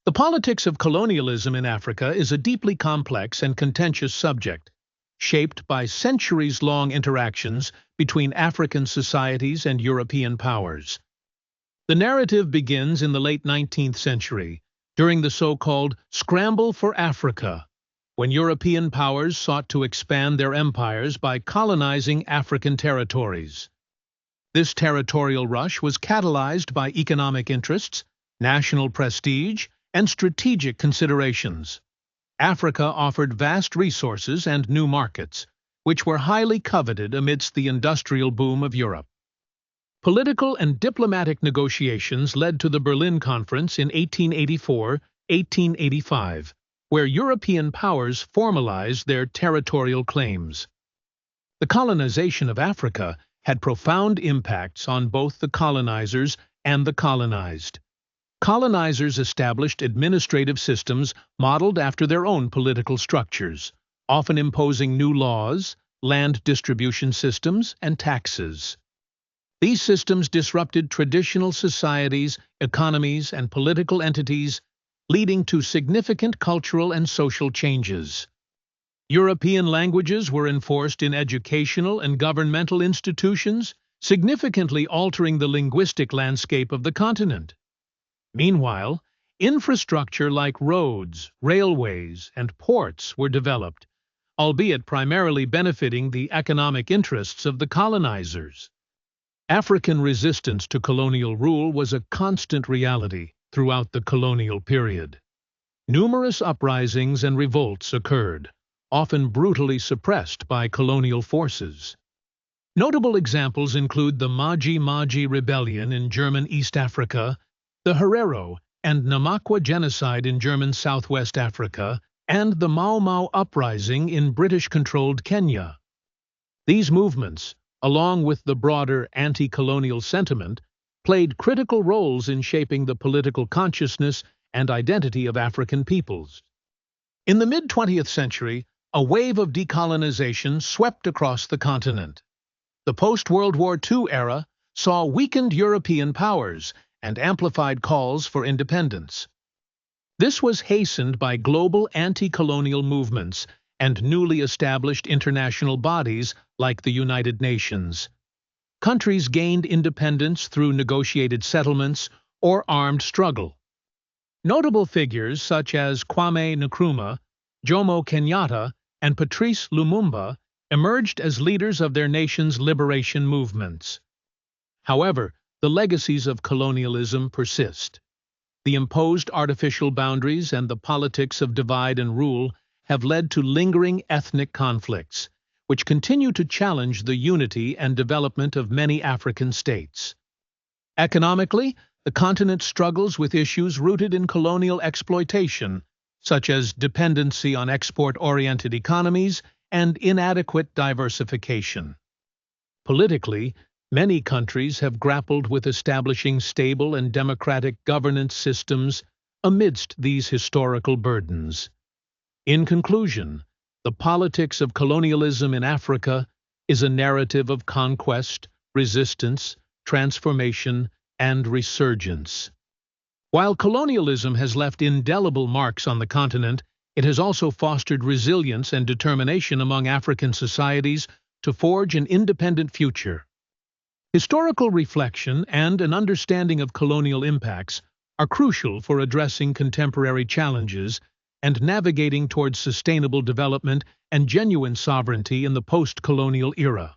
The politics of colonialism in Africa is a deeply complex and contentious subject, shaped by centuries-long interactions between African societies and European powers. The narrative begins in the late 19th century, during the so-called Scramble for Africa, when European powers sought to expand their empires by colonizing African territories. This territorial rush was catalyzed by economic interests, national prestige, and strategic considerations. Africa offered vast resources and new markets, which were highly coveted amidst the industrial boom of Europe. Political and diplomatic negotiations led to the Berlin Conference in 1884–1885, where European powers formalized their territorial claims. The colonization of Africa had profound impacts on both the colonizers and the colonized. Colonizers established administrative systems modeled after their own political structures, often imposing new laws, land distribution systems, and taxes. These systems disrupted traditional societies, economies, and political entities, leading to significant cultural and social changes. European languages were enforced in educational and governmental institutions, significantly altering the linguistic landscape of the continent. Meanwhile, infrastructure like roads, railways, and ports were developed, albeit primarily benefiting the economic interests of the colonizers. African resistance to colonial rule was a constant reality throughout the colonial period. Numerous uprisings and revolts occurred, often brutally suppressed by colonial forces. Notable examples include the Maji-Maji Rebellion in German East Africa, the Herero and Namakwa genocide in German Southwest Africa, and the Mau Mau uprising in British-controlled Kenya. These movements, along with the broader anti-colonial sentiment, played critical roles in shaping the political consciousness and identity of African peoples. In the mid-20th century, a wave of decolonization swept across the continent. The post-World War II era saw weakened European powers and amplified calls for independence. This was hastened by global anti-colonial movements and newly established international bodies like the United Nations. Countries gained independence through negotiated settlements or armed struggle. Notable figures such as Kwame Nkrumah, Jomo Kenyatta, and Patrice Lumumba emerged as leaders of their nation's liberation movements. However, the legacies of colonialism persist. The imposed artificial boundaries and the politics of divide and rule have led to lingering ethnic conflicts, which continue to challenge the unity and development of many African states. Economically, the continent struggles with issues rooted in colonial exploitation, such as dependency on export-oriented economies and inadequate diversification. Politically, many countries have grappled with establishing stable and democratic governance systems amidst these historical burdens. In conclusion, the politics of colonialism in Africa is a narrative of conquest, resistance, transformation, and resurgence. While colonialism has left indelible marks on the continent, it has also fostered resilience and determination among African societies to forge an independent future. Historical reflection and an understanding of colonial impacts are crucial for addressing contemporary challenges and navigating towards sustainable development and genuine sovereignty in the post-colonial era.